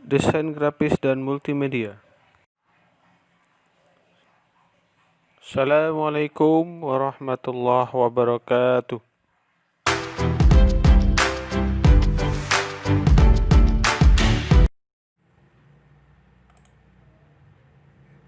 desain grafis dan multimedia. Assalamualaikum warahmatullahi wabarakatuh.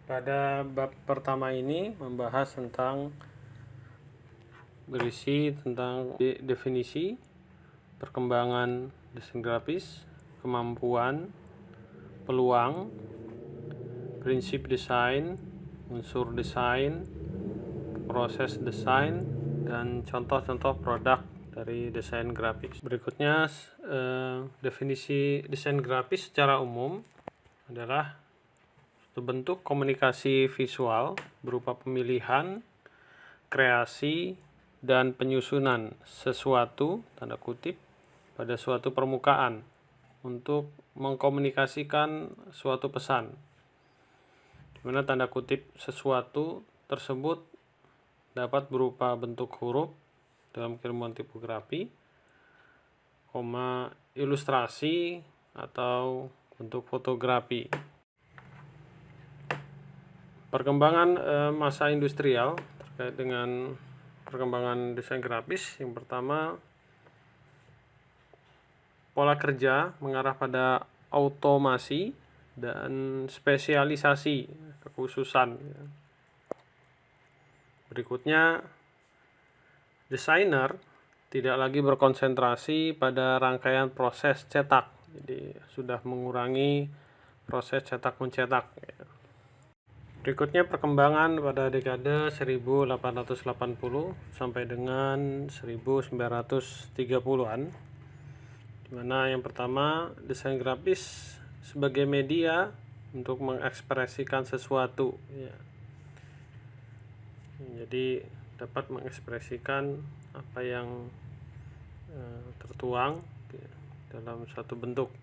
Pada bab pertama ini membahas tentang berisi tentang definisi, perkembangan desain grafis, kemampuan, peluang, prinsip desain, unsur desain, proses desain, dan contoh-contoh produk dari desain grafis. Berikutnya definisi desain grafis secara umum adalah bentuk komunikasi visual berupa pemilihan, kreasi, dan penyusunan sesuatu, tanda kutip, pada suatu permukaan untuk mengkomunikasikan suatu pesan, di mana tanda kutip sesuatu tersebut dapat berupa bentuk huruf dalam keilmuan tipografi, ilustrasi, atau bentuk fotografi. Perkembangan masa industrial terkait dengan perkembangan desain grafis. Yang pertama, pola kerja mengarah pada automasi dan spesialisasi, kekhususan. Berikutnya, desainer tidak lagi berkonsentrasi pada rangkaian proses cetak, jadi sudah mengurangi proses cetak mencetak. Berikutnya perkembangan pada dekade 1880 sampai dengan 1930-an, di mana yang pertama, desain grafis sebagai media untuk mengekspresikan sesuatu, ya. Jadi dapat mengekspresikan apa yang tertuang dalam suatu bentuk.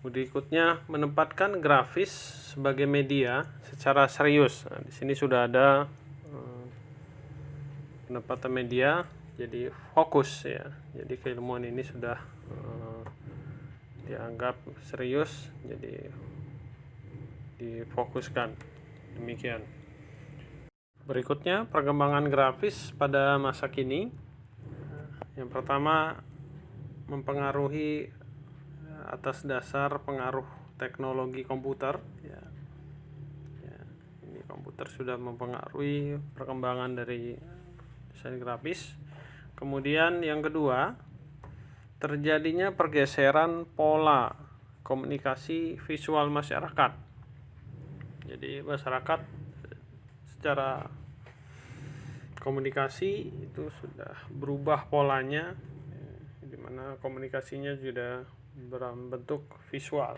Berikutnya, menempatkan grafis sebagai media secara serius. Nah, di sini sudah ada penempatan media jadi fokus, ya. Jadi keilmuan ini sudah dianggap serius, jadi difokuskan. Demikian. Berikutnya, perkembangan grafis pada masa kini. Yang pertama, mempengaruhi atas dasar pengaruh teknologi komputer, ya. Ini komputer sudah mempengaruhi perkembangan dari desain grafis. Kemudian yang kedua, terjadinya pergeseran pola komunikasi visual masyarakat. Jadi masyarakat secara komunikasi itu sudah berubah polanya, di mana komunikasinya sudah berbentuk visual.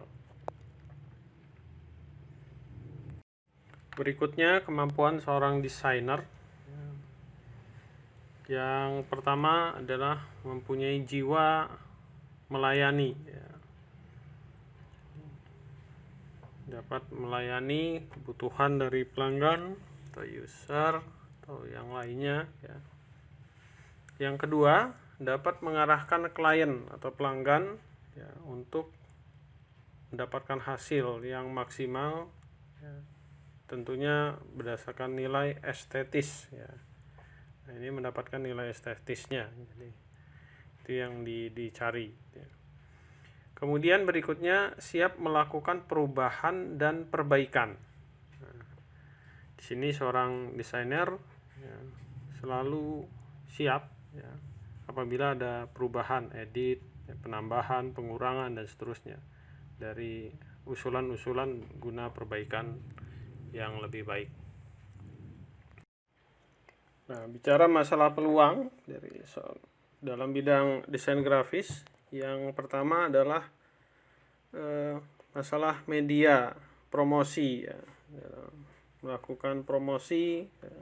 Berikutnya, kemampuan seorang desainer. Yang pertama adalah mempunyai jiwa melayani, ya. Dapat melayani kebutuhan dari pelanggan atau user atau yang lainnya, ya. Yang kedua, dapat mengarahkan klien atau pelanggan, ya, untuk mendapatkan hasil yang maksimal, ya, tentunya berdasarkan nilai estetis, ya. Nah, ini mendapatkan nilai estetisnya, jadi itu yang dicari, ya. Kemudian berikutnya, siap melakukan perubahan dan perbaikan. Nah, di sini seorang desainer, ya, selalu siap, ya, apabila ada perubahan, edit, penambahan, pengurangan, dan seterusnya dari usulan-usulan guna perbaikan yang lebih baik. Nah, bicara masalah peluang dalam bidang desain grafis, yang pertama adalah masalah media promosi, ya, melakukan promosi, ya,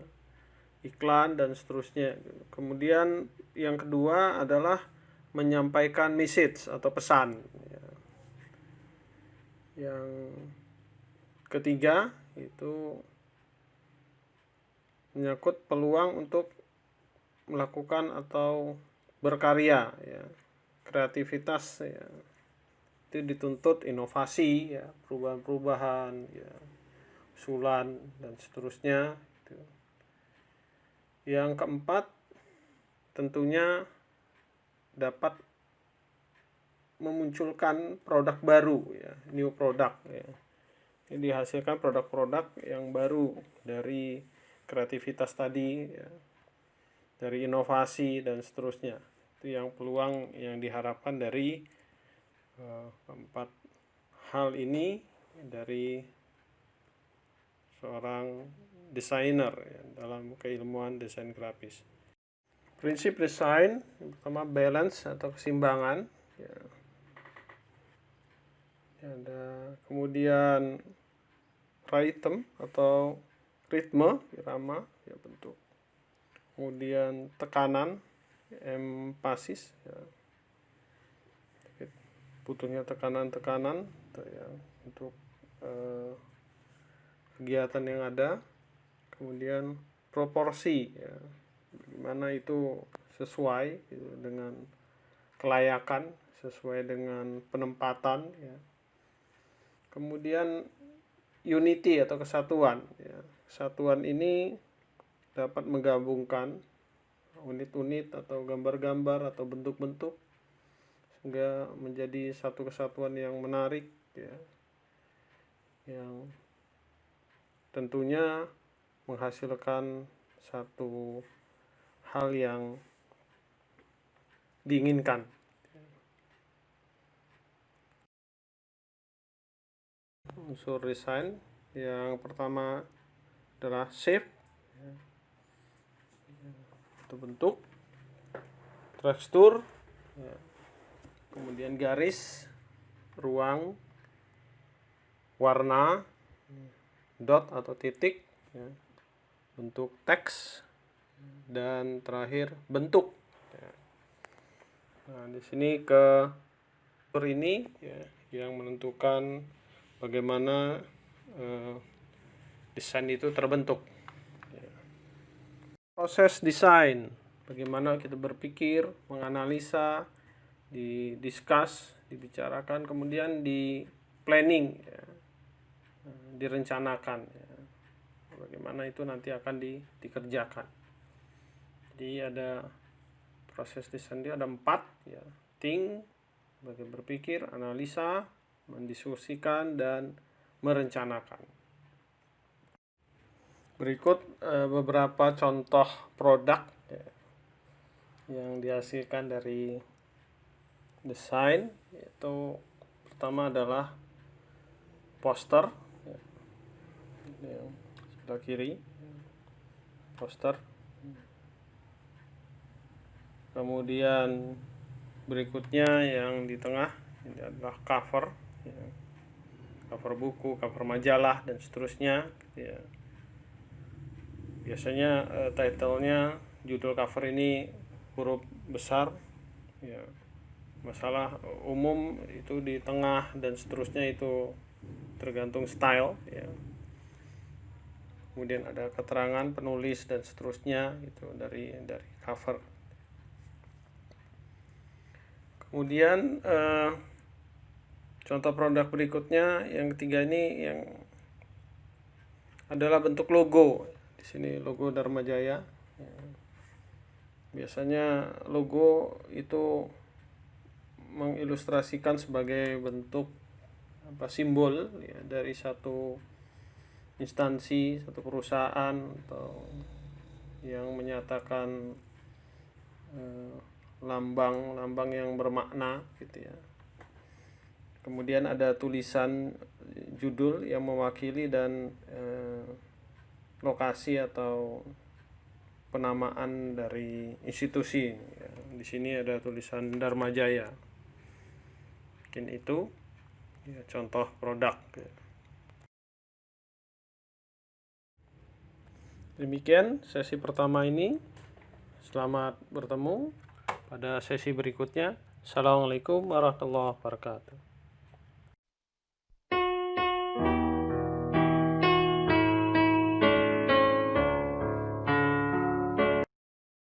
iklan, dan seterusnya. Kemudian yang kedua adalah menyampaikan message atau pesan, ya. Yang ketiga itu menyangkut peluang untuk melakukan atau berkarya, ya, kreativitas, ya, itu dituntut inovasi, ya, perubahan-perubahan, ya, usulan dan seterusnya. Gitu. Yang keempat, tentunya dapat memunculkan produk baru, ya, new product, ya. Ini dihasilkan produk-produk yang baru dari kreativitas tadi, ya, dari inovasi dan seterusnya. Itu yang peluang yang diharapkan dari keempat hal ini dari seorang desainer, ya, dalam keilmuan desain grafis. Prinsip desain yang pertama balance atau keseimbangan, ya. Ada kemudian rhythm atau ritme, irama, ya, bentuk. Kemudian tekanan, empasis, ya, butuhnya tekanan-tekanan, ya, untuk kegiatan yang ada. Kemudian proporsi, ya, bagaimana itu sesuai, gitu, dengan kelayakan, sesuai dengan penempatan, ya. Kemudian unity atau kesatuan, ya. Kesatuan ini dapat menggabungkan unit-unit atau gambar-gambar atau bentuk-bentuk sehingga menjadi satu kesatuan yang menarik, ya, yang tentunya menghasilkan satu hal yang diinginkan. Unsur desain yang pertama adalah shape, itu bentuk, tekstur, ya, kemudian garis, ruang, warna, dot atau titik, ya, bentuk teks, dan terakhir bentuk. Ya. Nah, di sini ke ini, ya, yang menentukan bagaimana desain itu terbentuk. Ya. Proses desain, bagaimana kita berpikir, menganalisa, didiskus, dibicarakan, kemudian di planning, ya, direncanakan, ya, bagaimana itu nanti akan dikerjakan. Jadi ada proses desain itu ada 4, ya, think, bagi berpikir, analisa, mendiskusikan, dan merencanakan. Berikut beberapa contoh produk, ya, yang dihasilkan dari desain, yaitu pertama adalah poster, ya, yang sebelah kiri, poster. Kemudian berikutnya yang di tengah ini adalah cover, ya, cover buku, cover majalah, dan seterusnya, ya. Biasanya title-nya, judul cover ini huruf besar, ya. Masalah umum itu di tengah dan seterusnya, itu tergantung style, ya. Kemudian ada keterangan penulis dan seterusnya, itu dari cover. Kemudian contoh produk berikutnya yang ketiga ini yang adalah bentuk logo. Di sini logo Dharma Jaya. Ya. Biasanya logo itu mengilustrasikan sebagai bentuk simbol, ya, dari satu instansi, satu perusahaan, atau yang menyatakan lambang yang bermakna, gitu, ya. Kemudian ada tulisan judul yang mewakili dan lokasi atau penamaan dari institusi, ya. Di sini ada tulisan Dharma Jaya. Mungkin itu, ya, contoh produk, ya. Demikian sesi pertama ini. Selamat bertemu pada sesi berikutnya. Assalamualaikum warahmatullahi wabarakatuh.